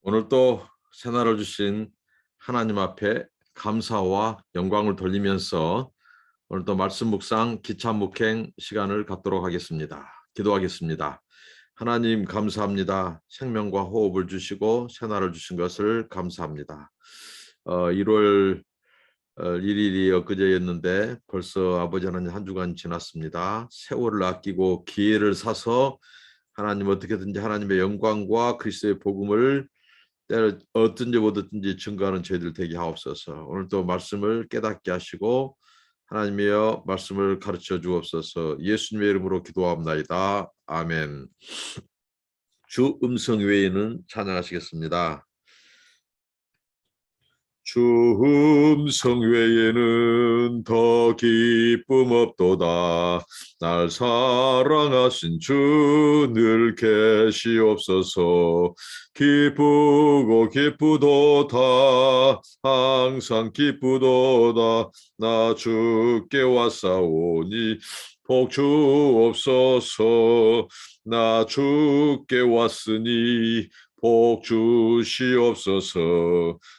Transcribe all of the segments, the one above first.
오늘 또 새날을 주신 하나님 앞에 감사와 영광을 돌리면서 오늘 또 말씀 묵상 기차 묵행 시간을 갖도록 하겠습니다. 기도하겠습니다. 하나님 감사합니다. 생명과 호흡을 주시고 새날을 주신 것을 감사합니다. 1월 1일이 엊그제였는데 벌써 아버지 하나님 한 주간 지났습니다. 세월을 아끼고 기회를 사서 하나님 어떻게든지 하나님의 영광과 그리스도의 복음을 때를 얻든지 못 얻든지 증거하는 저희들 되게 하옵소서. 오늘 또 말씀을 깨닫게 하시고 하나님이여 말씀을 가르쳐 주옵소서. 예수님의 이름으로 기도합나이다. 아멘. 주 음성 외에는 찬양하시겠습니다. 주 음성 외에는 더 기쁨 없도다. 날 사랑하신 주 늘 계시옵소서. 기쁘고 기쁘도다. 항상 기쁘도다. 나 주께 왔사오니 복 주옵소서. 나 주께 왔으니 복 주시옵소서.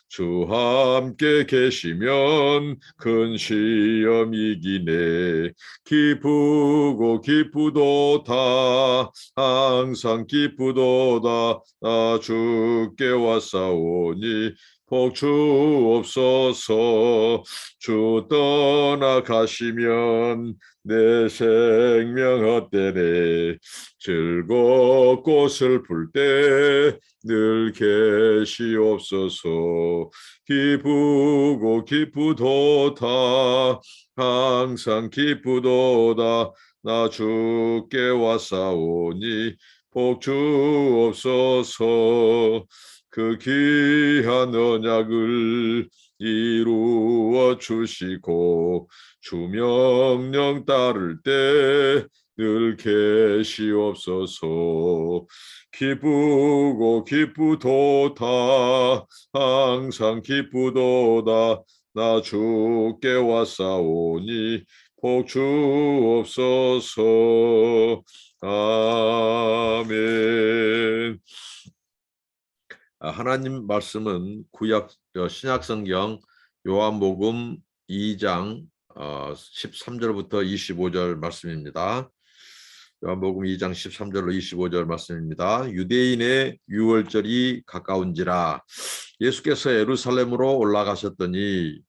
주 함께 계시면 큰 시험 이기네. 기쁘고 기쁘도다. 항상 기쁘도다. 나 주께 왔사오니 복 주옵소서. 주 떠나가시면 내 생명 헛되네. 즐겁고 슬플 때 늘 계시옵소서. 기쁘고 기쁘도다. 항상 기쁘도다. 나 주께 왔사오니 복 주옵소서. 그 귀한 언약을 이루어 주시고 주 명령 따를 때 늘 계시옵소서. 기쁘고 기쁘도다. 항상 기쁘도다. 나 주께 왔사오니 복 주옵소서. 아멘. 하나님 말씀은 신약성경 요한복음 2장 13절부터 25절 말씀입니다. 요한복음 2장 13절로 25절 말씀입니다. 유대인의 유월절이 가까운지라 예수께서 예루살렘으로 올라가셨더니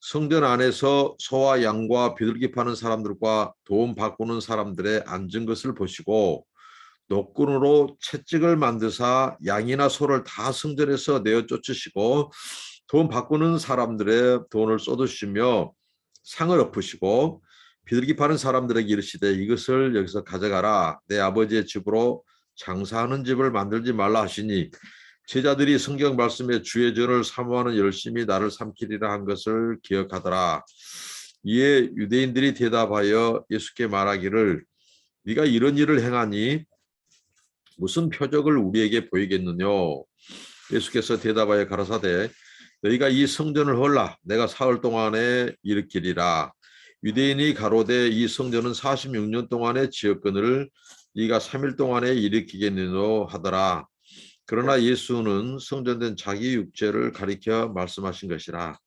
성전 안에서 소와 양과 비둘기 파는 사람들과 돈 바꾸는 사람들의 앉은 것을 보시고 노끈으로 채찍을 만드사 양이나 소를 다 성전에서 내어 쫓으시고 돈 바꾸는 사람들의 돈을 쏟으시며 상을 엎으시고 비둘기 파는 사람들에게 이르시되 이것을 여기서 가져가라. 내 아버지의 집으로 장사하는 집을 만들지 말라 하시니 제자들이 성경 말씀에 주의 전을 사모하는 열심히 나를 삼키리라 한 것을 기억하더라. 이에 유대인들이 대답하여 예수께 말하기를 네가 이런 일을 행하니 무슨 표적을 우리에게 보이겠느냐. 예수께서 대답하여 가라사대 너희가 이 성전을 헐라 내가 사흘 동안에 일으키리라. 유대인이 가로되 이 성전은 46년 동안에 지었거늘 네가 3일 동안에 일으키겠느냐 하더라. 그러나 예수는 성전된 자기 육체를 가리켜 말씀하신 것이라.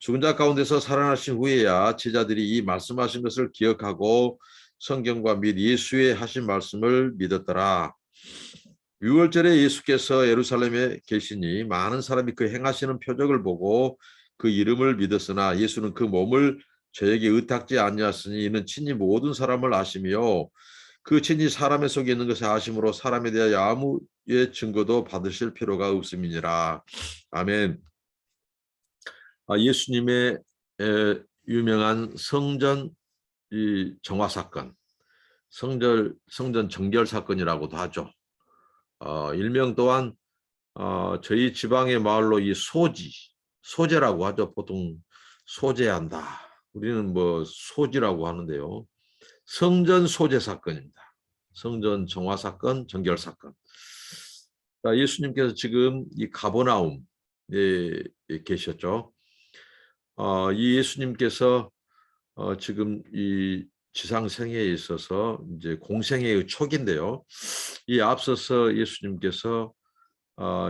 죽은 자 가운데서 살아나신 후에야 제자들이 이 말씀하신 것을 기억하고 성경과 및 예수의 하신 말씀을 믿었더라. 유월절에 예수께서 예루살렘에 계시니 많은 사람이 그 행하시는 표적을 보고 그 이름을 믿었으나 예수는 그 몸을 저에게 의탁지 아니하시니 이는 친히 모든 사람을 아시며 그 친히 사람의 속에 있는 것을 아심으로 사람에 대하여 아무의 증거도 받으실 필요가 없음이니라. 아멘. 예수님의 유명한 성전 정화 사건, 성전 정결 사건이라고도 하죠. 일명 또한 저희 지방의 말로 이 소제라고 하죠. 보통 소제한다. 우리는 뭐 소지라고 하는데요. 성전 소제 사건입니다. 성전 정화 사건, 정결 사건. 예수님께서 지금 이 가버나움에 계셨죠. 이 예수님께서 지금 이 지상생애에 있어서 이제 공생애의 초기인데요. 이 앞서서 예수님께서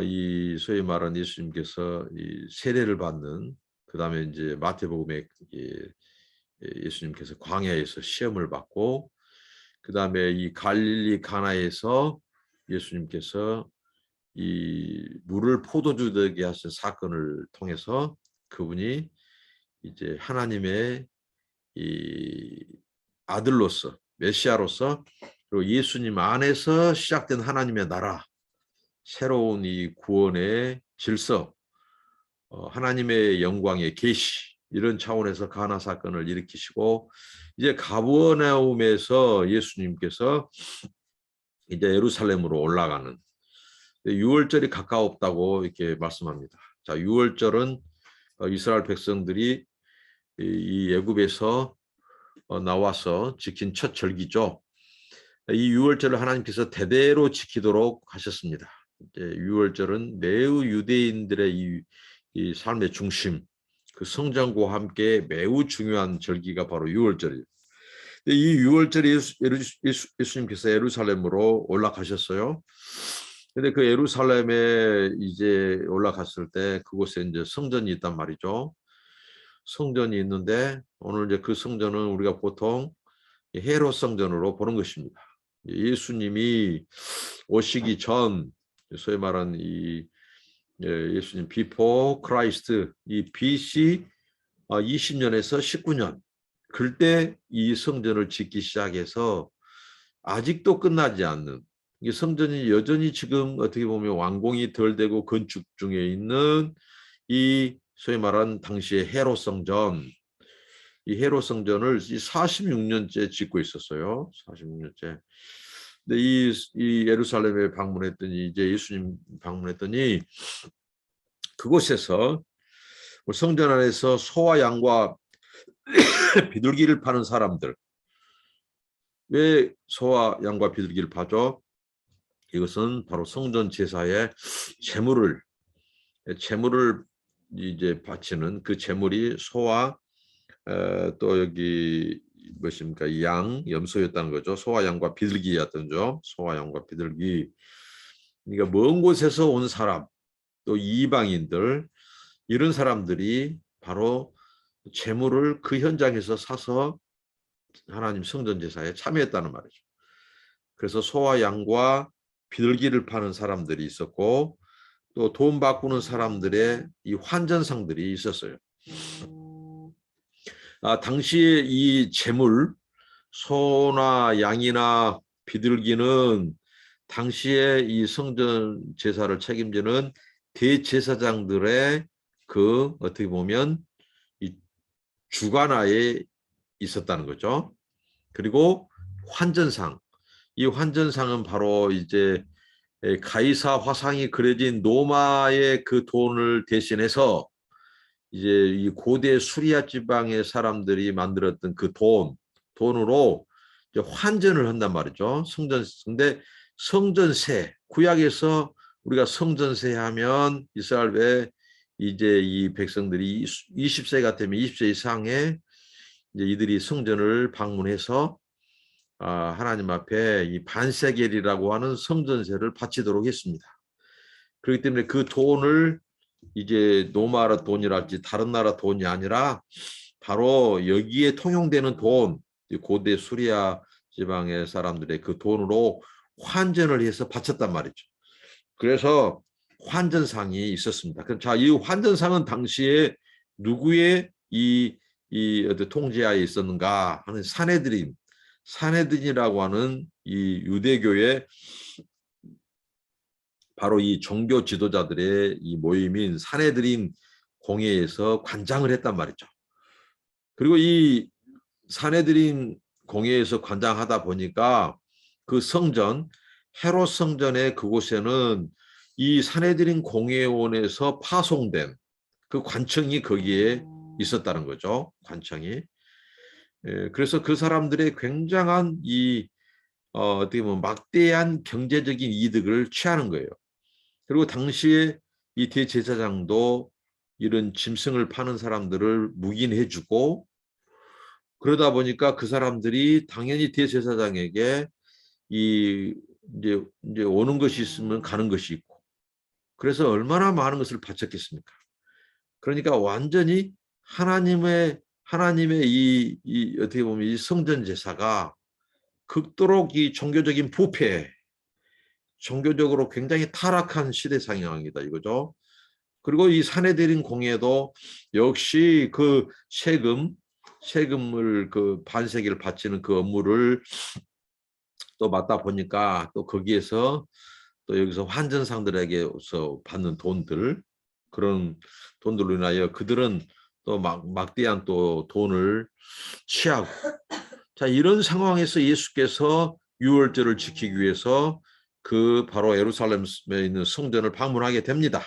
이 소위 말하는 예수님께서 이 세례를 받는, 그 다음에 이제 마태복음에 예수님께서 광야에서 시험을 받고, 그 다음에 이 갈릴리 가나에서 예수님께서 이 물을 포도주 되게 하신 사건을 통해서 그분이 이제 하나님의 이 아들로서, 메시아로서, 그리고 예수님 안에서 시작된 하나님의 나라, 새로운 이 구원의 질서, 하나님의 영광의 계시, 이런 차원에서 가나 사건을 일으키시고, 이제 가버나움에서 예수님께서 이제 예루살렘으로 올라가는, 유월절이 가까웠다고 이렇게 말씀합니다. 자, 유월절은 이스라엘 백성들이 이 애굽에서 나와서 지킨 첫 절기죠. 이 유월절을 하나님께서 대대로 지키도록 하셨습니다. 유월절은 매우 유대인들의 이 삶의 중심, 그 성장과 함께 매우 중요한 절기가 바로 유월절이에요. 이 유월절에 예수님께서 예루살렘으로 올라가셨어요. 근데 그 예루살렘에 이제 올라갔을 때 그곳에 이제 성전이 있단 말이죠. 성전이 있는데 오늘 이제 그 성전은 우리가 보통 헤롯 성전으로 보는 것입니다. 예수님이 오시기 전, 소위 말하는 이 예수님 비포 크라이스트, 이 BC 20년에서 19년, 그때 이 성전을 짓기 시작해서 아직도 끝나지 않는, 이 성전이 여전히 지금 어떻게 보면 완공이 덜 되고 건축 중에 있는 이 소위 말하는 당시의 헤롯 성전, 이 헤롯 성전을 46년째 짓고 있었어요. 46년째. 근데 이 예루살렘에 방문했더니, 이제 예수님 방문했더니 그곳에서 성전 안에서 소와 양과 비둘기를 파는 사람들. 왜 소와 양과 비둘기를 파죠? 이것은 바로 성전 제사의 제물을 이제 바치는, 그 제물이 소와 또 여기 무엇입니까? 양, 염소였다는 거죠. 소와 양과 비둘기였던 죠. 소와 양과 비둘기. 그러니까 먼 곳에서 온 사람, 또 이방인들, 이런 사람들이 바로 제물을 그 현장에서 사서 하나님 성전 제사에 참여했다는 말이죠. 그래서 소와 양과 비둘기를 파는 사람들이 있었고, 또 돈 바꾸는 사람들의 이 환전상들이 있었어요. 당시에 이 제물, 소나 양이나 비둘기는 당시에 이 성전 제사를 책임지는 대제사장들의 그 어떻게 보면 이 주관하에 있었다는 거죠. 그리고 환전상, 이 환전상은 바로 이제 가이사 화상이 그려진 로마의 그 돈을 대신해서 이제 이 고대 수리아 지방의 사람들이 만들었던 그 돈으로 이제 환전을 한단 말이죠. 근데 성전세, 구약에서 우리가 성전세 하면 이스라엘에 이제 이 백성들이 20세가 되면 20세 이상의 이제 이들이 성전을 방문해서 하나님 앞에 이 반세겔이라고 하는 성전세를 바치도록 했습니다. 그렇기 때문에 그 돈을 이제 노마라 돈이랄지 다른 나라 돈이 아니라 바로 여기에 통용되는 돈, 고대 수리아 지방의 사람들의 그 돈으로 환전을 해서 바쳤단 말이죠. 그래서 환전상이 있었습니다. 그럼 자, 이 환전상은 당시에 누구의 이 어떤 통제하에 있었는가 하는 사내들이라고 하는 이 유대교의 바로 이 종교 지도자들의 이 모임인 사내들인 공회에서 관장을 했단 말이죠. 그리고 이 사내들인 공회에서 관장하다 보니까 그 성전, 헤롯 성전의 그곳에는 이 사내들인 공회원에서 파송된 그 관청이 거기에 있었다는 거죠. 관청이. 그래서 그 사람들의 굉장한 이 어떻게 보면 막대한 경제적인 이득을 취하는 거예요. 그리고 당시에 이 대제사장도 이런 짐승을 파는 사람들을 묵인해주고, 그러다 보니까 그 사람들이 당연히 대제사장에게 이제 오는 것이 있으면 가는 것이 있고, 그래서 얼마나 많은 것을 바쳤겠습니까? 그러니까 완전히 하나님의 이 어떻게 보면 이 성전 제사가 극도록 이 종교적인 부패, 종교적으로 굉장히 타락한 시대 상황이다 이거죠. 그리고 이 사내들인 공예도 역시 그 세금을 그 반세기를 바치는 그 업무를 또 맡다 보니까 또 거기에서 또 여기서 환전상들에게서 받는 돈들, 그런 돈들로 인하여 그들은 또 막대한 또 돈을 취하고, 자, 이런 상황에서 예수께서 유월절을 지키기 위해서 그 바로 예루살렘에 있는 성전을 방문하게 됩니다.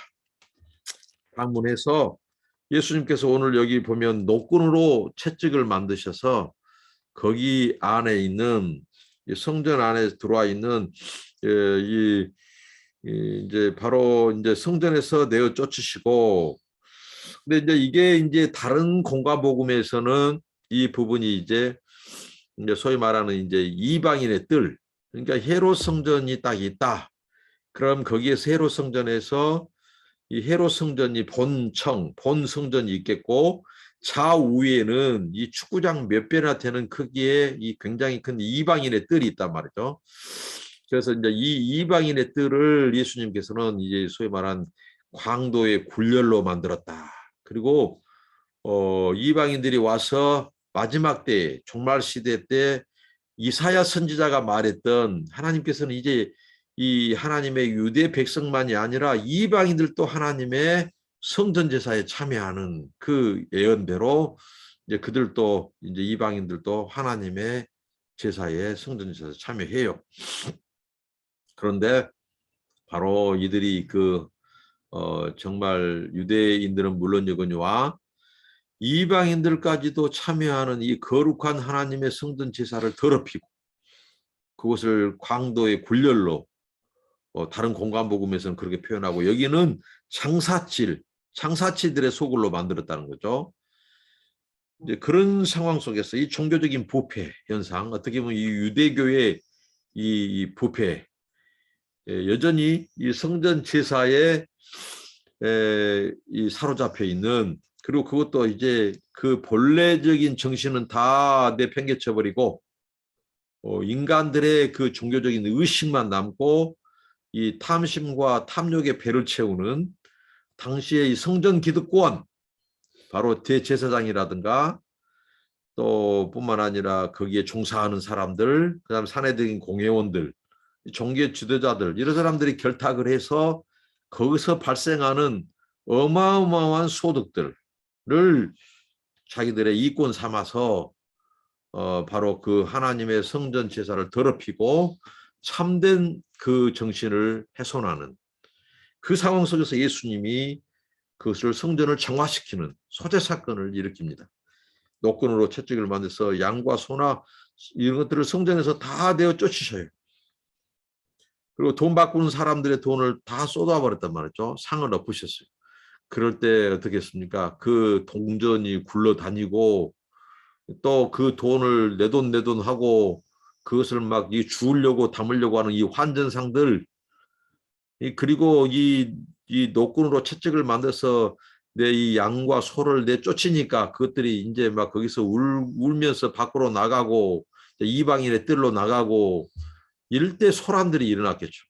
방문해서 예수님께서 오늘 여기 보면 노끈으로 채찍을 만드셔서 거기 안에 있는 성전 안에 들어와 있는 이제 바로 이제 성전에서 내어 쫓으시고, 근데 이제 이게 이제 다른 공과복음에서는 이 부분이 이제 소위 말하는 이제 이방인의 뜰, 그러니까 헤롯 성전이 딱 있다. 그럼 거기에서 헤롯 성전에서 이 헤롯 성전이 본 성전이 있겠고, 좌우에는 이 축구장 몇 배나 되는 크기의 이 굉장히 큰 이방인의 뜰이 있단 말이죠. 그래서 이제 이 이방인의 뜰을 예수님께서는 이제 소위 말한 광도의 굴렬로 만들었다. 그리고 이방인들이 와서 마지막 때 종말 시대 때 이사야 선지자가 말했던, 하나님께서는 이제 이 하나님의 유대 백성만이 아니라 이방인들도 하나님의 성전 제사에 참여하는 그 예언대로 이제 그들도 이제 이방인들도 하나님의 제사에 성전 제사에 참여해요. 그런데 바로 이들이 정말 유대인들은 물론이거니와 이방인들까지도 참여하는 이 거룩한 하나님의 성전 제사를 더럽히고 그것을 광도의 굴렬로, 다른 공간복음에서는 그렇게 표현하고, 여기는 장사치들의 소굴로 만들었다는 거죠. 이제 그런 상황 속에서 이 종교적인 부패 현상, 어떻게 보면 이 유대교의 이 부패, 여전히 이 성전 제사에 이 사로잡혀 있는, 그리고 그것도 이제 그 본래적인 정신은 다 내팽개쳐 버리고 인간들의 그 종교적인 의식만 남고 이 탐심과 탐욕의 배를 채우는 당시의 이 성전 기득권, 바로 대제사장이라든가 또 뿐만 아니라 거기에 종사하는 사람들, 그다음 사내적인 공회원들, 종교 지도자들, 이런 사람들이 결탁을 해서 거기서 발생하는 어마어마한 소득들을 자기들의 이권 삼아서 바로 그 하나님의 성전 제사를 더럽히고 참된 그 정신을 훼손하는 그 상황 속에서 예수님이 그것을 성전을 정화시키는 소재 사건을 일으킵니다. 노끈으로 채찍을 만들어서 양과 소나 이런 것들을 성전에서 다 내어 쫓으셔요. 그리고 돈 바꾸는 사람들의 돈을 다 쏟아버렸단 말이죠. 상을 엎으셨어요. 그럴 때 어떻게 했습니까? 그 동전이 굴러다니고 또 그 돈을 내 돈 하고 그것을 막 주우려고 담으려고 하는 이 환전상들, 그리고 이 노끈으로 채찍을 만들어서 내 이 양과 소를 내쫓으니까 그것들이 이제 막 거기서 울면서 밖으로 나가고 이방인의 뜰로 나가고 이럴 때 소란들이 일어났겠죠.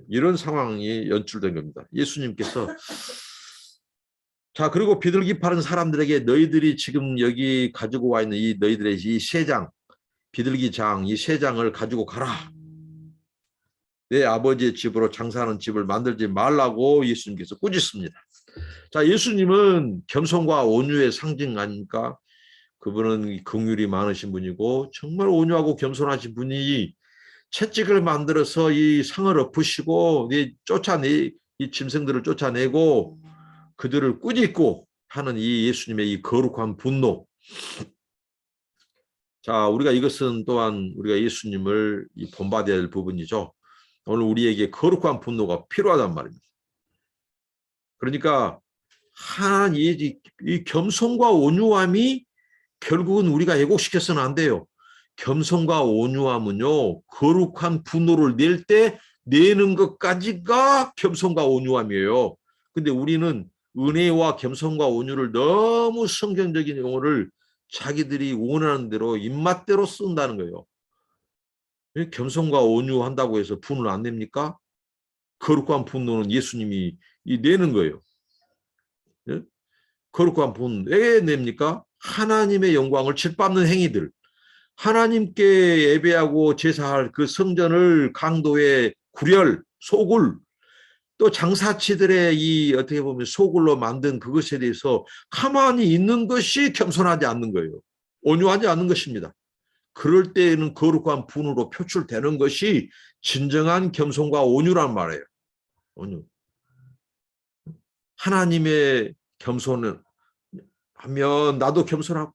이런 상황이 연출된 겁니다. 예수님께서 자, 그리고 비둘기 파는 사람들에게 너희들이 지금 여기 가지고 와 있는 이 너희들의 이 세 장, 비둘기 장, 이 세 장을 가지고 가라. 내 아버지의 집으로 장사하는 집을 만들지 말라고 예수님께서 꾸짖습니다. 자, 예수님은 겸손과 온유의 상징 아닙니까? 그분은 긍휼이 많으신 분이고 정말 온유하고 겸손하신 분이 채찍을 만들어서 이 상을 엎으시고 이 짐승들을 쫓아내고 그들을 꾸짖고 하는 이 예수님의 이 거룩한 분노. 자, 우리가 이것은 또한 우리가 예수님을 본받아야 할 부분이죠. 오늘 우리에게 거룩한 분노가 필요하단 말입니다. 그러니까 이 겸손과 온유함이 결국은 우리가 왜곡시켜서는 안 돼요. 겸손과 온유함은요, 거룩한 분노를 낼 때 내는 것까지가 겸손과 온유함이에요. 근데 우리는 은혜와 겸손과 온유를 너무 성경적인 용어를 자기들이 원하는 대로 입맛대로 쓴다는 거예요. 겸손과 온유한다고 해서 분을 안 냅니까? 거룩한 분노는 예수님이 내는 거예요. 거룩한 분 왜 냅니까? 하나님의 영광을 짓밟는 행위들, 하나님께 예배하고 제사할 그 성전을 강도의 구렬, 소굴, 또 장사치들의 이 어떻게 보면 소굴로 만든 그것에 대해서 가만히 있는 것이 겸손하지 않는 거예요. 온유하지 않는 것입니다. 그럴 때에는 거룩한 분으로 표출되는 것이 진정한 겸손과 온유란 말이에요. 온유. 하나님의 겸손을 하면 나도 겸손하고,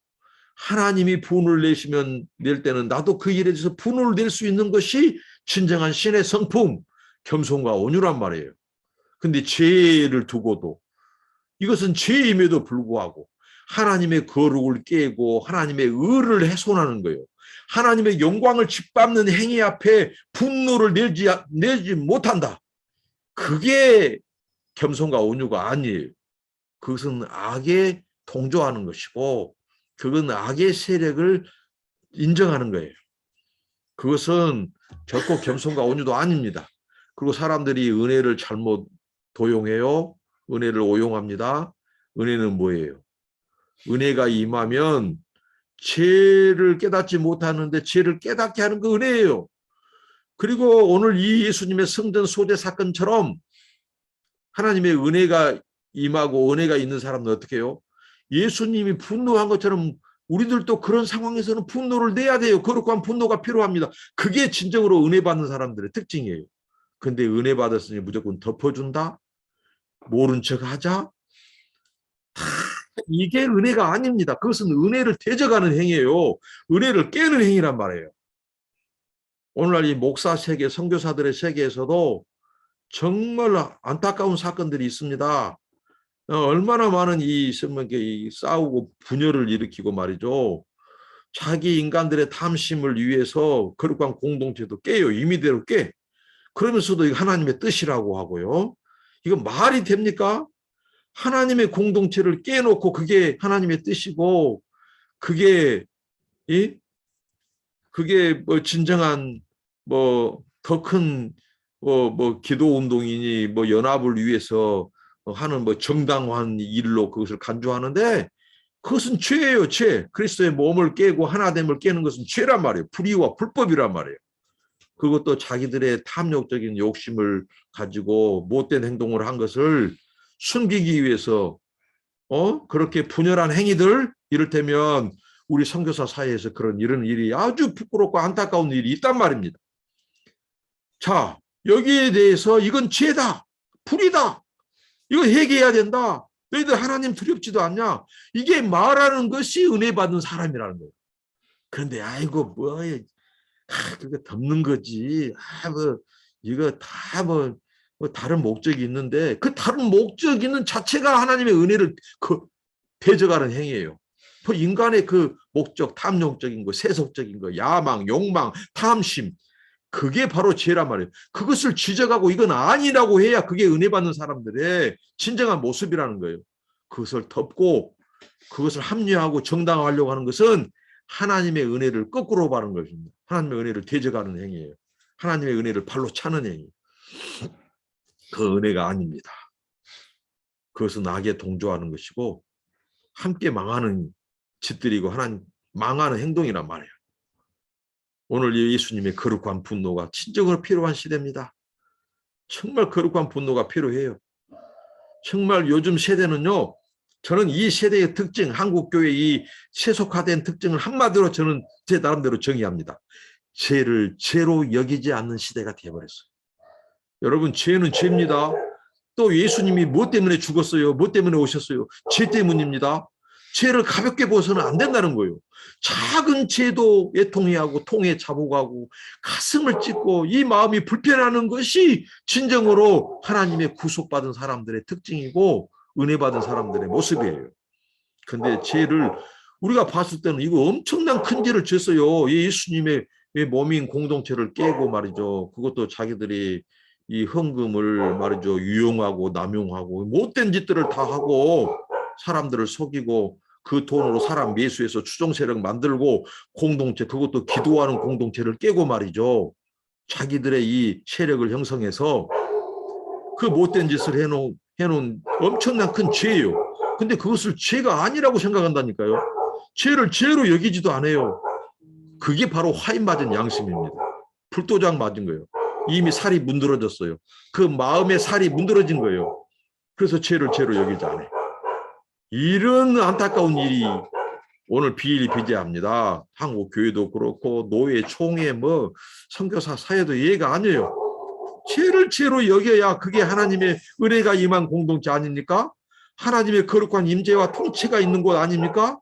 하나님이 분을 내시면 낼 때는 나도 그 일에 대해서 분을 낼 수 있는 것이 진정한 신의 성품, 겸손과 온유란 말이에요. 근데 죄를 두고도, 이것은 죄임에도 불구하고 하나님의 거룩을 깨고 하나님의 의를 훼손하는 거예요. 하나님의 영광을 짓밟는 행위 앞에 분노를 내지 못한다. 그게 겸손과 온유가 아니에요. 그것은 악에 동조하는 것이고, 그건 악의 세력을 인정하는 거예요. 그것은 결코 겸손과 온유도 아닙니다. 그리고 사람들이 은혜를 잘못 도용해요. 은혜를 오용합니다. 은혜는 뭐예요? 은혜가 임하면 죄를 깨닫지 못하는데 죄를 깨닫게 하는 그 은혜예요. 그리고 오늘 이 예수님의 성전 소재 사건처럼 하나님의 은혜가 임하고 은혜가 있는 사람은 어떻게 해요? 예수님이 분노한 것처럼 우리들도 그런 상황에서는 분노를 내야 돼요. 거룩한 분노가 필요합니다. 그게 진정으로 은혜 받는 사람들의 특징이에요. 근데 은혜 받았으니 무조건 덮어준다? 모른 척 하자? 이게 은혜가 아닙니다. 그것은 은혜를 대적하는 행위예요. 은혜를 깨는 행위란 말이에요. 오늘날 이 목사 세계, 선교사들의 세계에서도 정말 안타까운 사건들이 있습니다. 얼마나 많은 이 싸우고 분열을 일으키고 말이죠. 자기 인간들의 탐심을 위해서 거룩한 공동체도 깨요. 임의대로 깨. 그러면서도 이거 하나님의 뜻이라고 하고요. 이거 말이 됩니까? 하나님의 공동체를 깨놓고 그게 하나님의 뜻이고, 그게 뭐 진정한 뭐 더 큰 뭐 기도 운동이니 뭐 연합을 위해서 하는 뭐 정당한 일로 그것을 간주하는데, 그것은 죄예요, 죄. 그리스도의 몸을 깨고 하나됨을 깨는 것은 죄란 말이에요. 불의와 불법이란 말이에요. 그것도 자기들의 탐욕적인 욕심을 가지고 못된 행동을 한 것을 숨기기 위해서 그렇게 분열한 행위들, 이를테면 우리 선교사 사이에서 이런 일이 아주 부끄럽고 안타까운 일이 있단 말입니다. 자, 여기에 대해서 이건 죄다, 불이다, 이거 회개해야 된다, 너희들 하나님 두렵지도 않냐, 이게 말하는 것이 은혜 받는 사람이라는 거예요. 그런데 아이고 뭐야, 그거 덮는 거지, 뭐 이거 다 뭐 다른 목적이 있는데, 그 다른 목적 있는 자체가 하나님의 은혜를 대적하는 행위예요. 뭐 인간의 그 목적, 탐욕적인 거, 세속적인 거, 야망, 욕망, 탐심, 그게 바로 죄란 말이에요. 그것을 지적하고 이건 아니라고 해야 그게 은혜 받는 사람들의 진정한 모습이라는 거예요. 그것을 덮고 그것을 합리화하고 정당화하려고 하는 것은 하나님의 은혜를 거꾸로 바른 것입니다. 하나님의 은혜를 대적하는 행위예요. 하나님의 은혜를 발로 차는 행위. 그 은혜가 아닙니다. 그것은 악에 동조하는 것이고 함께 망하는 짓들이고 하나님 망하는 행동이란 말이에요. 오늘 예수님의 거룩한 분노가 진정으로 필요한 시대입니다. 정말 거룩한 분노가 필요해요. 정말 요즘 세대는요, 저는 이 세대의 특징, 한국교회의 이 세속화된 특징을 한마디로 저는 제 나름대로 정의합니다. 죄를 죄로 여기지 않는 시대가 되어버렸어요. 여러분, 죄는 죄입니다. 또 예수님이 뭐 때문에 죽었어요? 뭐 때문에 오셨어요? 죄 때문입니다. 죄를 가볍게 보서는 안 된다는 거예요. 작은 죄도 애통해하고 통에 자복하고 가슴을 찢고 이 마음이 불편하는 것이 진정으로 하나님의 구속받은 사람들의 특징이고 은혜 받은 사람들의 모습이에요. 근데 죄를 우리가 봤을 때는 이거 엄청난 큰 죄를 졌어요. 예수님의 몸인 공동체를 깨고 말이죠. 그것도 자기들이 이 헌금을 말이죠, 유용하고 남용하고 못된 짓들을 다 하고 사람들을 속이고 그 돈으로 사람 매수해서 추종 세력 만들고 공동체, 그것도 기도하는 공동체를 깨고 말이죠. 자기들의 이 세력을 형성해서 그 못된 짓을 해놓은 엄청난 큰 죄예요. 근데 그것을 죄가 아니라고 생각한다니까요. 죄를 죄로 여기지도 않아요. 그게 바로 화인 맞은 양심입니다. 불도장 맞은 거예요. 이미 살이 문드러졌어요. 그 마음의 살이 문드러진 거예요. 그래서 죄를 죄로 여기지 않아요. 이런 안타까운 일이 오늘 비일비재합니다. 한국 교회도 그렇고 노예, 총회, 뭐 선교사 사회도 예가 아니에요. 죄를 죄로 여겨야 그게 하나님의 은혜가 임한 공동체 아닙니까? 하나님의 거룩한 임재와 통치가 있는 곳 아닙니까?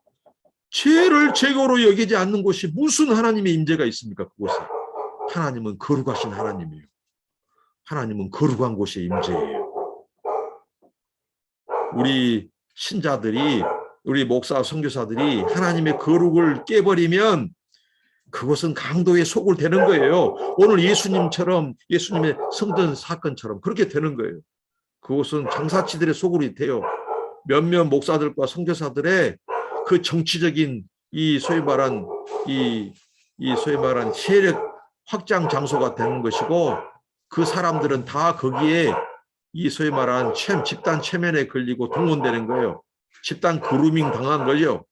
죄를 죄로 여기지 않는 곳이 무슨 하나님의 임재가 있습니까? 그곳에. 하나님은 거룩하신 하나님이에요. 하나님은 거룩한 곳의 임재예요. 우리 신자들이, 우리 목사, 선교사들이 하나님의 거룩을 깨버리면 그것은 강도의 속을 되는 거예요. 오늘 예수님처럼, 예수님의 성전 사건처럼 그렇게 되는 거예요. 그것은 장사치들의 속으로 돼요. 몇몇 목사들과 선교사들의 그 정치적인 이 소위 말한 소위 말한 세력 확장 장소가 되는 것이고, 그 사람들은 다 거기에 이 소위 말한 집단 체면에 걸리고 동원되는 거예요. 집단 그루밍 당한 거죠.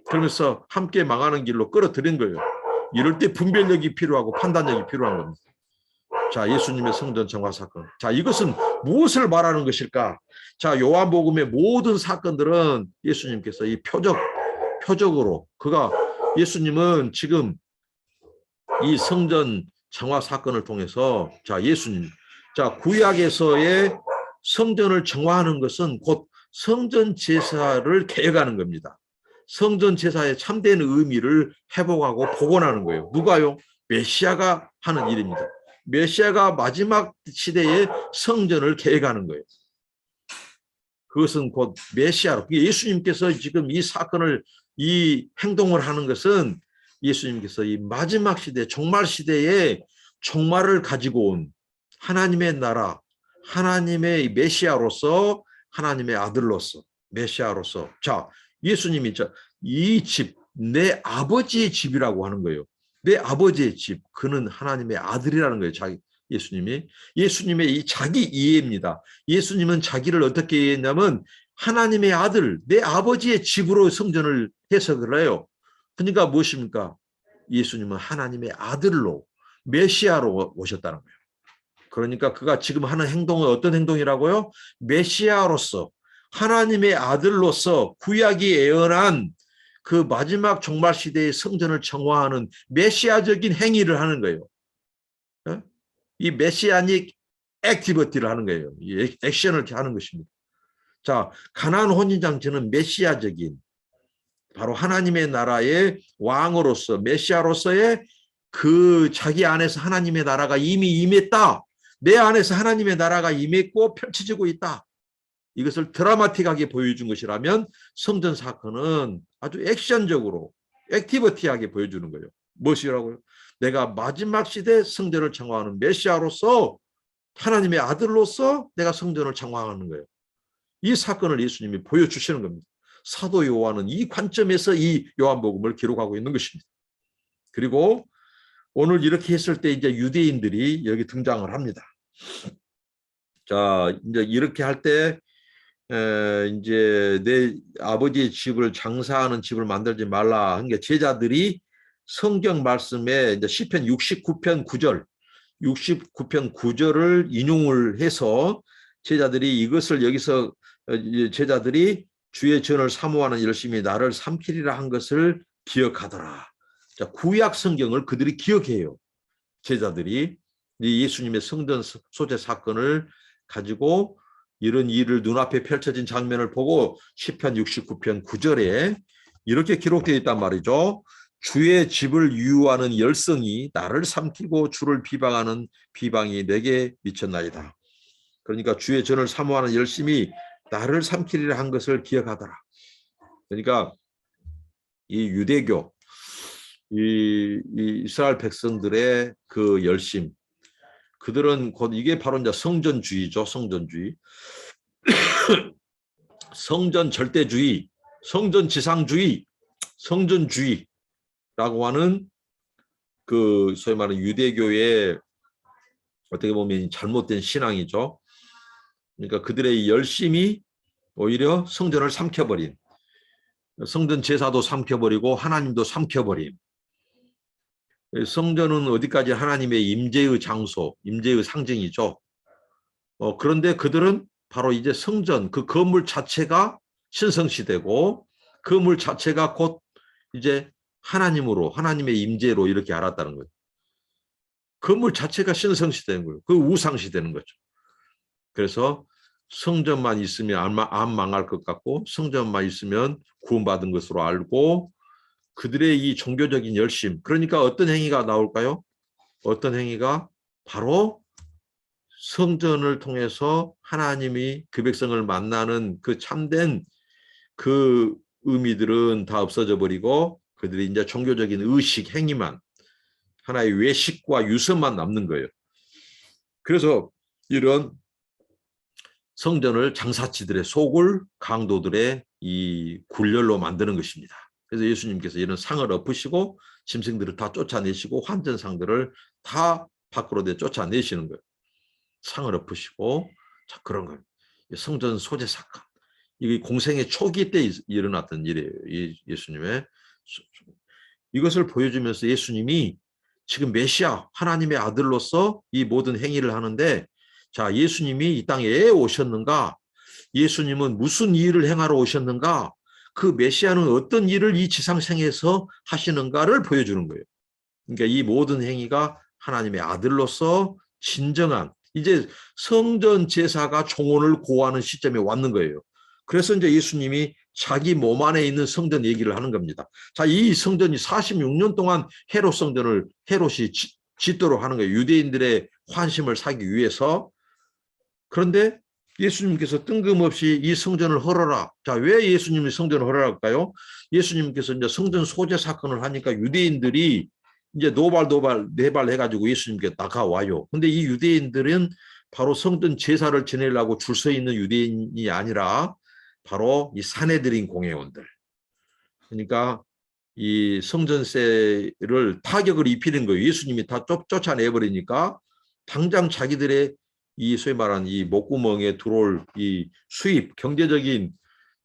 그러면서 함께 망하는 길로 끌어들인 거예요. 이럴 때 분별력이 필요하고 판단력이 필요한 겁니다. 자, 예수님의 성전 정화 사건. 자, 이것은 무엇을 말하는 것일까? 자, 요한복음의 모든 사건들은 예수님께서 이 표적으로, 예수님은 지금 이 성전 정화 사건을 통해서, 구약에서의 성전을 정화하는 것은 곧 성전 제사를 개혁하는 겁니다. 성전 제사의 참된 의미를 회복하고 복원하는 거예요. 누가요? 메시아가 하는 일입니다. 메시아가 마지막 시대에 성전을 개혁하는 거예요. 그것은 곧 메시아로, 예수님께서 지금 이 사건을, 이 행동을 하는 것은 예수님께서 이 마지막 시대, 종말 시대에 종말을 가지고 온 하나님의 나라, 하나님의 메시아로서, 하나님의 아들로서, 메시아로서. 자, 예수님이 이 집, 내 아버지의 집이라고 하는 거예요. 내 아버지의 집, 그는 하나님의 아들이라는 거예요. 예수님의 이 자기 이해입니다. 예수님은 자기를 어떻게 이해했냐면 하나님의 아들, 내 아버지의 집으로 성전을 해석을 해요. 그러니까 무엇입니까? 예수님은 하나님의 아들로, 메시아로 오셨다는 거예요. 그러니까 그가 지금 하는 행동은 어떤 행동이라고요? 메시아로서, 하나님의 아들로서 구약이 예언한 그 마지막 종말 시대의 성전을 정화하는 메시아적인 행위를 하는 거예요. 이 메시아닉 액티비티를 하는 거예요. 이 액션을 하는 것입니다. 자, 가나안 혼인잔치는 메시아적인, 바로 하나님의 나라의 왕으로서, 메시아로서의 그 자기 안에서 하나님의 나라가 이미 임했다. 내 안에서 하나님의 나라가 임했고 펼쳐지고 있다. 이것을 드라마틱하게 보여준 것이라면 성전 사건은 아주 액션적으로, 액티비티하게 보여주는 거예요. 무엇이라고요? 내가 마지막 시대 성전을 정화하는 메시아로서, 하나님의 아들로서 내가 성전을 정화하는 거예요. 이 사건을 예수님이 보여주시는 겁니다. 사도 요한은 이 관점에서 이 요한복음을 기록하고 있는 것입니다. 그리고 오늘 이렇게 했을 때 이제 유대인들이 여기 등장을 합니다. 자, 이제 이렇게 할 때 이제 내 아버지의 집을, 장사하는 집을 만들지 말라 한 게, 제자들이 성경 말씀에 이제 시편 69편 9절을 인용을 해서 제자들이 이것을 여기서, 제자들이 주의 전을 사모하는 열심히 나를 삼키리라 한 것을 기억하더라. 자, 구약 성경을 그들이 기억해요. 제자들이 예수님의 성전 소재 사건을 가지고 이런 일을 눈앞에 펼쳐진 장면을 보고 시편 69편 9절에 이렇게 기록되어 있단 말이죠. 주의 집을 유유하는 열성이 나를 삼키고 주를 비방하는 비방이 내게 미쳤나이다. 그러니까 주의 전을 사모하는 열심이 나를 삼키리라 한 것을 기억하더라. 그러니까 이 유대교, 이 이스라엘 백성들의 그 열심, 그들은 곧 이게 바로 이제 성전주의죠. 성전주의. 성전 절대주의, 성전 지상주의, 성전주의라고 하는 그 소위 말하는 유대교의 어떻게 보면 잘못된 신앙이죠. 그러니까 그들의 열심이 오히려 성전을 삼켜버린, 성전 제사도 삼켜버리고 하나님도 삼켜버린. 성전은 어디까지 하나님의 임재의 장소, 임재의 상징이죠. 그런데 그들은 바로 이제 성전, 그 건물 자체가 신성시되고 건물 자체가 곧 이제 하나님으로, 하나님의 임재로 이렇게 알았다는 거예요. 건물 자체가 신성시되는 거예요. 그 우상시되는 거죠. 그래서 성전만 있으면 안 망할 것 같고 성전만 있으면 구원받은 것으로 알고 그들의 이 종교적인 열심, 그러니까 어떤 행위가 나올까요? 어떤 행위가 바로 성전을 통해서 하나님이 그 백성을 만나는 그 참된 그 의미들은 다 없어져 버리고 그들이 이제 종교적인 의식, 행위만, 하나의 외식과 유서만 남는 거예요. 그래서 이런 성전을 장사치들의 속을 강도들의 이 굴열로 만드는 것입니다. 그래서 예수님께서 이런 상을 엎으시고 짐승들을 다 쫓아내시고 환전상들을 다 밖으로 쫓아내시는 거예요. 상을 엎으시고, 자, 그런 거예요. 성전 소재 사건. 이게 공생의 초기 때 일어났던 일이에요. 예수님의. 이것을 보여주면서 예수님이 지금 메시아, 하나님의 아들로서 이 모든 행위를 하는데, 자, 예수님이 이 땅에 왜 오셨는가? 예수님은 무슨 일을 행하러 오셨는가? 그 메시아는 어떤 일을 이 지상생에서 하시는가를 보여주는 거예요. 그러니까 이 모든 행위가 하나님의 아들로서 진정한 이제 성전 제사가 종언을 고하는 시점에 왔는 거예요. 그래서 이제 예수님이 자기 몸 안에 있는 성전 얘기를 하는 겁니다. 자, 이 성전이 46년 동안 헤롯 성전을 헤롯이 짓도록 하는 거예요. 유대인들의 환심을 사기 위해서. 그런데 예수님께서 뜬금없이 이 성전을 헐어라. 자, 왜 예수님이 성전을 헐어랄까요? 예수님께서 이제 성전 소재 사건을 하니까 유대인들이 이제 네발 해가지고 예수님께 나가와요. 근데 이 유대인들은 바로 성전 제사를 지내려고 줄 서 있는 유대인이 아니라 바로 이 사내들인 공회원들. 그러니까 이 성전세를 타격을 입히는 거예요. 예수님이 다 쫓아내버리니까 당장 자기들의 이 소위 말하는 이 목구멍에 들어올 이 수입, 경제적인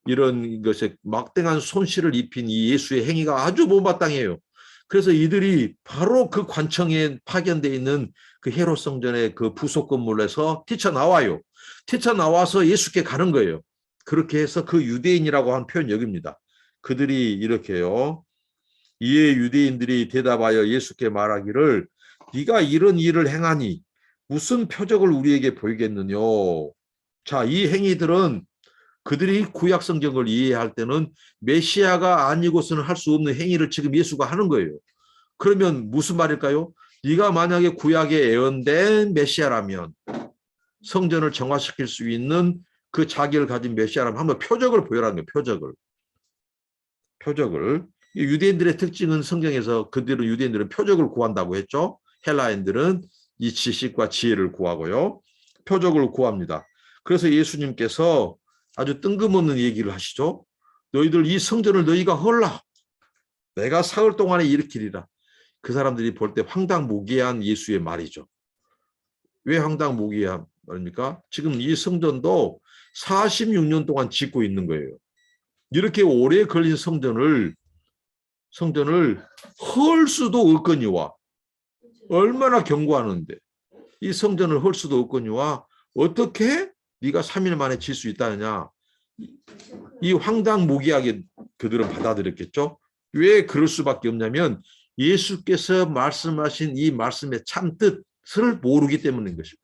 이런 것에 막대한 손실을 입힌 이 예수의 행위가 아주 못마땅해요. 그래서 이들이 바로 그 관청에 파견되어 있는 그 헤롯 성전의 그 부속 건물에서 뛰쳐나와요. 뛰쳐나와서 예수께 가는 거예요. 그렇게 해서 그 유대인이라고 한 표현 여깁니다. 그들이 이렇게요. 이에 유대인들이 대답하여 예수께 말하기를 네가 이런 일을 행하니 무슨 표적을 우리에게 보이겠느냐. 자, 이 행위들은 그들이 구약 성경을 이해할 때는 메시아가 아니고서는 할 수 없는 행위를 지금 예수가 하는 거예요. 그러면 무슨 말일까요? 네가 만약에 구약에 예언된 메시아라면 성전을 정화시킬 수 있는 그 자기를 가진 메시아라면 한번 표적을 보여라는 거예요. 표적을. 유대인들의 특징은 성경에서 그대로 유대인들은 표적을 구한다고 했죠. 헬라인들은 이 지식과 지혜를 구하고요. 표적을 구합니다. 그래서 예수님께서 아주 뜬금없는 얘기를 하시죠. 너희들 이 성전을 너희가 헐라. 내가 사흘 동안에 일으키리라. 그 사람들이 볼 때 황당무계한 예수의 말이죠. 왜 황당무계한 말입니까? 지금 이 성전도 46년 동안 짓고 있는 거예요. 이렇게 오래 걸린 성전을 헐 수도 없거니와 얼마나 경고하는데 이 성전을 헐 수도 없거니와 어떻게 네가 3일 만에 질 수 있다느냐. 이 황당무계하게 그들은 받아들였겠죠. 왜 그럴 수밖에 없냐면 예수께서 말씀하신 이 말씀의 참뜻을 모르기 때문인 것입니다.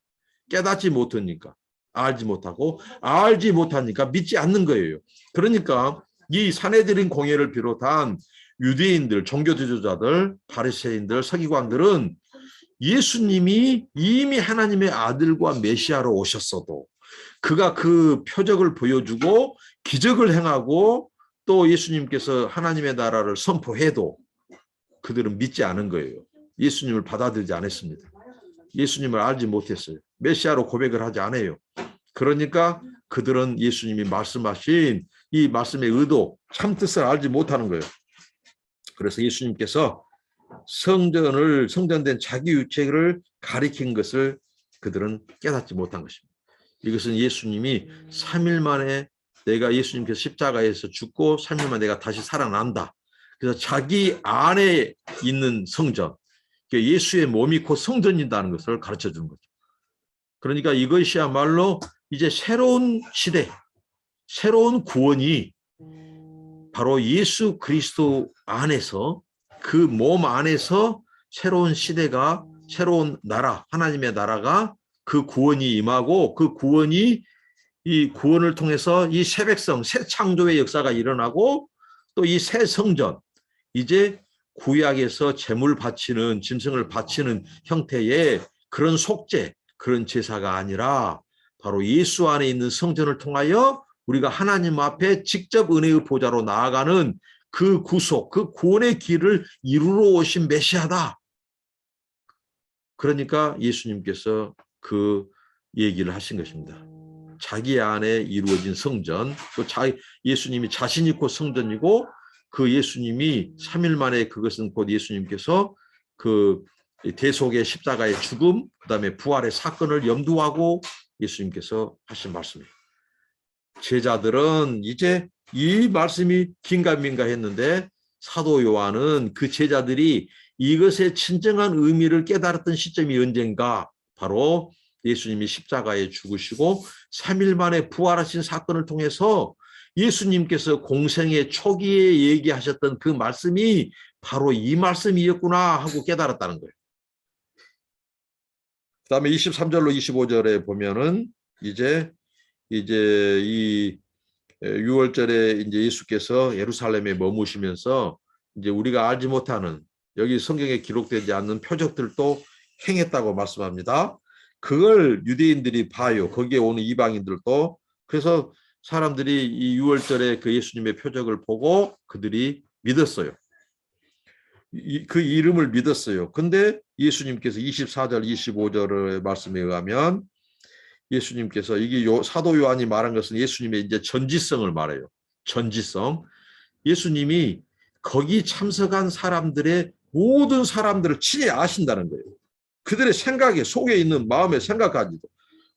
깨닫지 못하니까, 알지 못하고, 알지 못하니까 믿지 않는 거예요. 그러니까 이 사내들인 공회를 비롯한 유대인들, 종교 지도자들, 바리새인들, 서기관들은 예수님이 이미 하나님의 아들과 메시아로 오셨어도 그가 그 표적을 보여주고 기적을 행하고 또 예수님께서 하나님의 나라를 선포해도 그들은 믿지 않은 거예요. 예수님을 받아들이지 않았습니다. 예수님을 알지 못했어요. 메시아로 고백을 하지 않아요. 그러니까 그들은 예수님이 말씀하신 이 말씀의 의도, 참뜻을 알지 못하는 거예요. 그래서 예수님께서 성전된 자기 유체를 가리킨 것을 그들은 깨닫지 못한 것입니다. 이것은 예수님이 3일 만에 내가 예수님께서 십자가에서 죽고 3일 만에 내가 다시 살아난다. 그래서 자기 안에 있는 성전, 예수의 몸이 곧 성전이라는 것을 가르쳐 주는 거죠. 그러니까 이것이야말로 이제 새로운 시대, 새로운 구원이 바로 예수 그리스도 안에서, 그 몸 안에서 새로운 시대가, 새로운 나라, 하나님의 나라가, 그 구원이 임하고, 그 구원이, 이 구원을 통해서 이 새 백성, 새 창조의 역사가 일어나고, 또 이 새 성전, 이제 구약에서 제물 바치는, 짐승을 바치는 형태의 그런 속죄, 그런 제사가 아니라 바로 예수 안에 있는 성전을 통하여 우리가 하나님 앞에 직접 은혜의 보좌로 나아가는 그 구속, 그 구원의 길을 이루러 오신 메시아다. 그러니까 예수님께서 그 얘기를 하신 것입니다. 자기 안에 이루어진 성전, 또 예수님이 자신 있고 성전이고, 그 예수님이 3일 만에 그것은 곧 예수님께서 그 대속의 십자가의 죽음, 그다음에 부활의 사건을 염두하고 예수님께서 하신 말씀이에요. 제자들은 이제 이 말씀이 긴가민가 했는데, 사도 요한은 그 제자들이 이것의 진정한 의미를 깨달았던 시점이 언젠가, 바로 예수님이 십자가에 죽으시고 3일 만에 부활하신 사건을 통해서 예수님께서 공생의 초기에 얘기하셨던 그 말씀이 바로 이 말씀이었구나 하고 깨달았다는 거예요. 그 다음에 23절로 25절에 보면은 이제 이 6월절에 이제 예수께서 예루살렘에 머무시면서 이제 우리가 알지 못하는, 여기 성경에 기록되지 않는 표적들도 행했다고 말씀합니다. 그걸 유대인들이 봐요. 거기에 오는 이방인들도. 그래서 사람들이 이 6월절에 그 예수님의 표적을 보고 그들이 믿었어요. 그 이름을 믿었어요. 근데 예수님께서 24절, 25절의 말씀에 의하면 예수님께서, 이게 사도 요한이 말한 것은 예수님의 이제 전지성을 말해요. 전지성. 예수님이 거기 참석한 사람들의 모든 사람들을 친히 아신다는 거예요. 그들의 생각에, 속에 있는 마음의 생각까지도.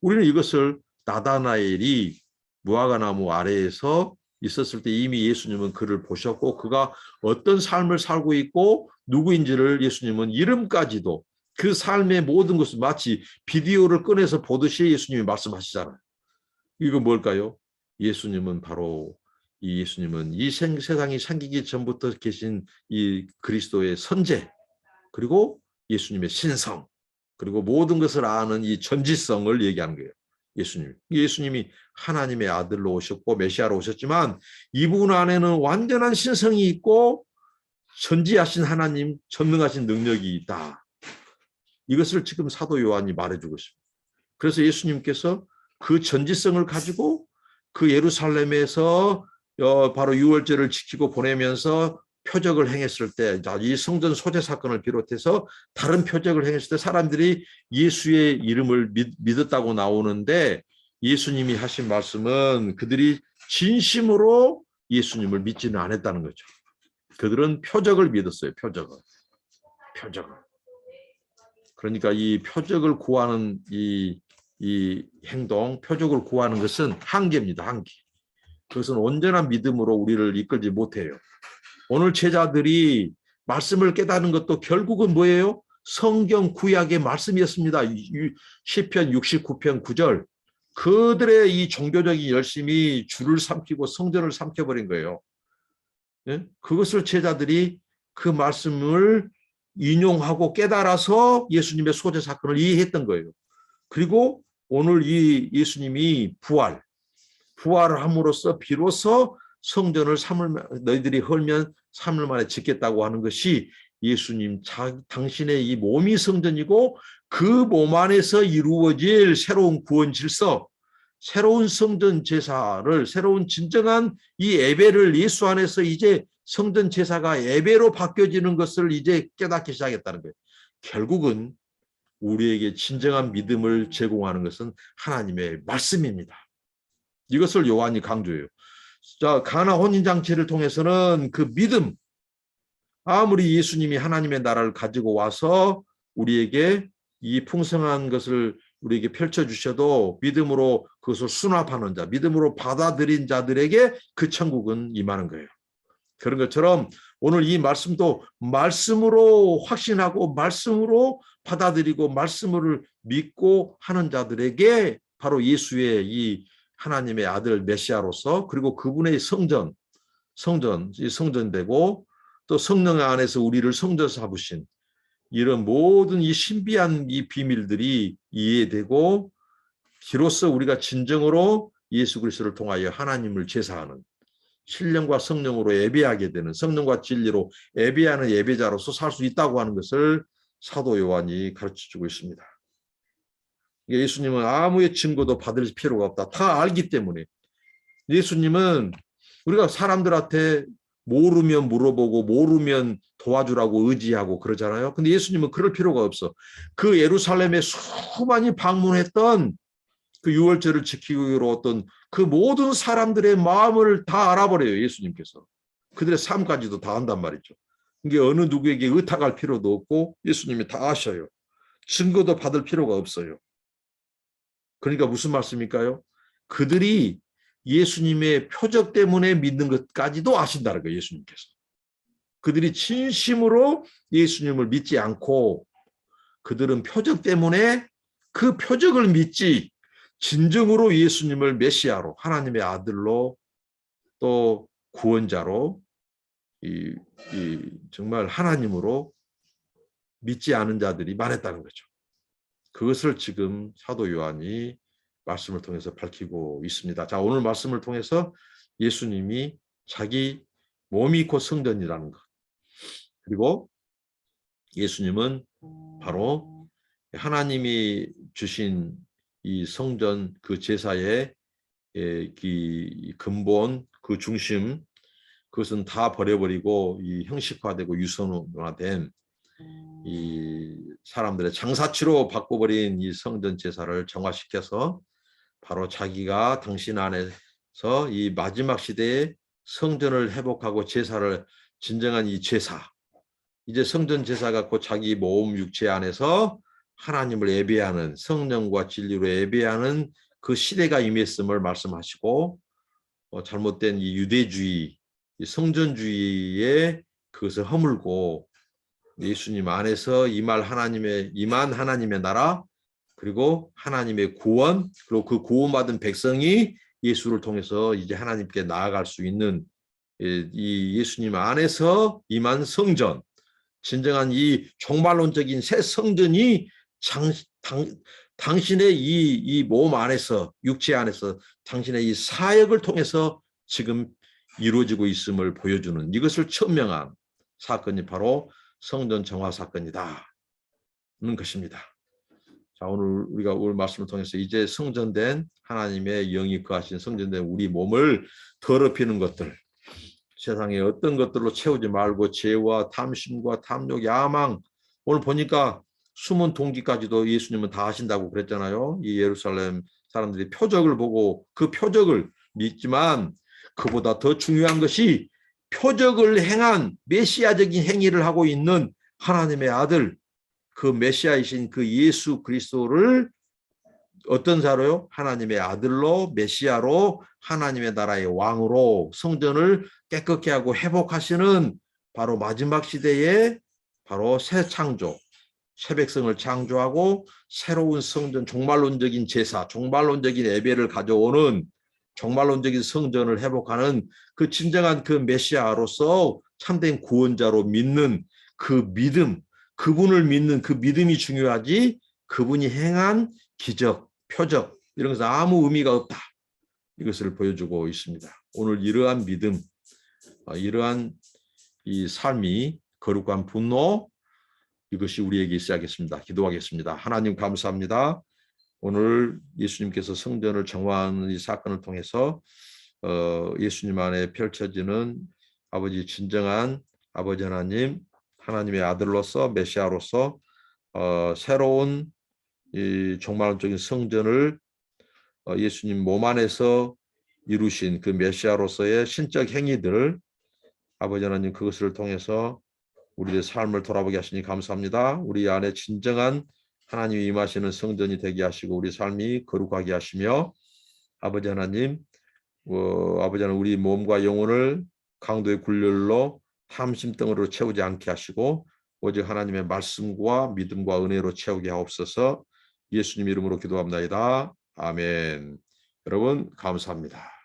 우리는 이것을 나다나엘이 무화과나무 아래에서 있었을 때 이미 예수님은 그를 보셨고, 그가 어떤 삶을 살고 있고 누구인지를 예수님은 이름까지도, 그 삶의 모든 것을 마치 비디오를 꺼내서 보듯이 예수님이 말씀하시잖아요. 이거 뭘까요? 예수님은 바로, 이 예수님은 이 세상이 생기기 전부터 계신 이 그리스도의 선제, 그리고 예수님의 신성, 그리고 모든 것을 아는 이 전지성을 얘기하는 거예요. 예수님이 하나님의 아들로 오셨고 메시아로 오셨지만 이분 안에는 완전한 신성이 있고 전지하신 하나님, 전능하신 능력이 있다. 이것을 지금 사도 요한이 말해주고 있습니다. 그래서 예수님께서 그 전지성을 가지고 그 예루살렘에서 바로 6월절을 지키고 보내면서 표적을 행했을 때, 이 성전 소재 사건을 비롯해서 다른 표적을 행했을 때 사람들이 예수의 이름을 믿었다고 나오는데, 예수님이 하신 말씀은 그들이 진심으로 예수님을 믿지는 않았다는 거죠. 그들은 표적을 믿었어요. 표적을. 그러니까 이 표적을 구하는 이 행동, 표적을 구하는 것은 한계입니다. 한계. 그것은 온전한 믿음으로 우리를 이끌지 못해요. 오늘 제자들이 말씀을 깨닫는 것도 결국은 뭐예요? 성경 구약의 말씀이었습니다. 시편 69편 9절. 그들의 이 종교적인 열심이 주를 삼키고 성전을 삼켜버린 거예요. 네? 그것을 제자들이 그 말씀을 인용하고 깨달아서 예수님의 소재 사건을 이해했던 거예요. 그리고 오늘 이 예수님이 부활을 함으로써 비로소 성전을 너희들이 헐면 3일 만에 짓겠다고 하는 것이 예수님 당신의 이 몸이 성전이고 그 몸 안에서 이루어질 새로운 구원 질서, 새로운 성전 제사를, 새로운 진정한 이 예배를 예수 안에서 이제 성전 제사가 예배로 바뀌어지는 것을 이제 깨닫기 시작했다는 거예요. 결국은 우리에게 진정한 믿음을 제공하는 것은 하나님의 말씀입니다. 이것을 요한이 강조해요. 자, 가나 혼인잔치를 통해서는 그 믿음, 아무리 예수님이 하나님의 나라를 가지고 와서 우리에게 이 풍성한 것을 우리에게 펼쳐주셔도 믿음으로 그것을 수납하는 자, 믿음으로 받아들인 자들에게 그 천국은 임하는 거예요. 그런 것처럼 오늘 이 말씀도 말씀으로 확신하고 말씀으로 받아들이고 말씀을 믿고 하는 자들에게 바로 예수의 이 하나님의 아들 메시아로서 그리고 그분의 성전되고 또 성령 안에서 우리를 성전 삼으신 이런 모든 이 신비한 이 비밀들이 이해되고 비로소 우리가 진정으로 예수 그리스도를 통하여 하나님을 제사하는 신령과 성령으로 예배하게 되는 성령과 진리로 예배하는 예배자로서 살 수 있다고 하는 것을 사도 요한이 가르쳐주고 있습니다. 예수님은 아무의 증거도 받을 필요가 없다. 다 알기 때문에. 예수님은 우리가 사람들한테 모르면 물어보고 모르면 도와주라고 의지하고 그러잖아요. 근데 예수님은 그럴 필요가 없어. 그 예루살렘에 수많이 방문했던 그 유월절을 지키기 위로 어떤 그 모든 사람들의 마음을 다 알아버려요. 예수님께서. 그들의 삶까지도 다 안단 말이죠. 이게 어느 누구에게 의탁할 필요도 없고 예수님이 다 아셔요. 증거도 받을 필요가 없어요. 그러니까 무슨 말씀일까요? 그들이 예수님의 표적 때문에 믿는 것까지도 아신다는 거예요. 예수님께서. 그들이 진심으로 예수님을 믿지 않고 그들은 표적 때문에 그 표적을 믿지 진정으로 예수님을 메시아로 하나님의 아들로 또 구원자로 정말 하나님으로 믿지 않은 자들이 많았다는 거죠. 그것을 지금 사도 요한이 말씀을 통해서 밝히고 있습니다. 자, 오늘 말씀을 통해서 예수님이 자기 몸이 곧 성전이라는 것. 그리고 예수님은 바로 하나님이 주신 이 성전 그 제사의 근본 그 중심 그것은 다 버려버리고 이 형식화되고 유선화된 이 사람들의 장사치로 바꿔버린 이 성전 제사를 정화시켜서 바로 자기가 당신 안에서 이 마지막 시대에 성전을 회복하고 제사를 진정한 이 제사 이제 성전 제사 갖고 자기 몸 육체 안에서 하나님을 예배하는 성령과 진리로 예배하는 그 시대가 임했음을 말씀하시고 잘못된 이 유대주의 이 성전주의에 그것을 허물고 예수님 안에서 임한 하나님의 나라 그리고 하나님의 구원 그리고 그 구원받은 백성이 예수를 통해서 이제 하나님께 나아갈 수 있는 이 예수님 안에서 임한 성전 진정한 이 종말론적인 새 성전이 당신의 이 몸 안에서 육체 안에서 당신의 이 사역을 통해서 지금 이루어지고 있음을 보여주는 이것을 천명한 사건이 바로 성전 정화 사건이다는 것입니다. 자, 우리가 오늘 말씀을 통해서 이제 성전된 하나님의 영이 거하신 성전된 우리 몸을 더럽히는 것들 세상에 어떤 것들로 채우지 말고 죄와 탐심과 탐욕, 야망 오늘 보니까 숨은 동기까지도 예수님은 다 하신다고 그랬잖아요. 이 예루살렘 사람들이 표적을 보고 그 표적을 믿지만 그보다 더 중요한 것이 표적을 행한 메시아적인 행위를 하고 있는 하나님의 아들 그 메시아이신 그 예수 그리스도를 어떤 자로요? 하나님의 아들로 메시아로 하나님의 나라의 왕으로 성전을 깨끗게 하고 회복하시는 바로 마지막 시대에 바로 새 창조 새 백성을 창조하고 새로운 성전 종말론적인 제사 종말론적인 예배를 가져오는 종말론적인 성전을 회복하는 그 진정한 그 메시아로서 참된 구원자로 믿는 그 믿음 그분을 믿는 그 믿음이 중요하지 그분이 행한 기적 표적 이런 것은 아무 의미가 없다. 이것을 보여주고 있습니다. 오늘 이러한 믿음, 이러한 이 삶이 거룩한 분노 이것이 우리에게 있어야겠습니다. 기도하겠습니다. 하나님 감사합니다. 오늘 예수님께서 성전을 정화하는 이 사건을 통해서 예수님 안에 펼쳐지는 아버지 진정한 아버지 하나님, 하나님의 아들로서 메시아로서 새로운 이 종말론적인 성전을 예수님 몸 안에서 이루신 그 메시아로서의 신적 행위들, 아버지 하나님 그것을 통해서 우리의 삶을 돌아보게 하시니 감사합니다. 우리 안에 진정한 하나님이 임하시는 성전이 되게 하시고 우리 삶이 거룩하게 하시며, 아버지 하나님, 아버지 하나님 우리 몸과 영혼을 강도의 굴렬로 탐심덩어리로 채우지 않게 하시고 오직 하나님의 말씀과 믿음과 은혜로 채우게 하옵소서. 예수님 이름으로 기도합나이다. 아멘. 여러분 감사합니다.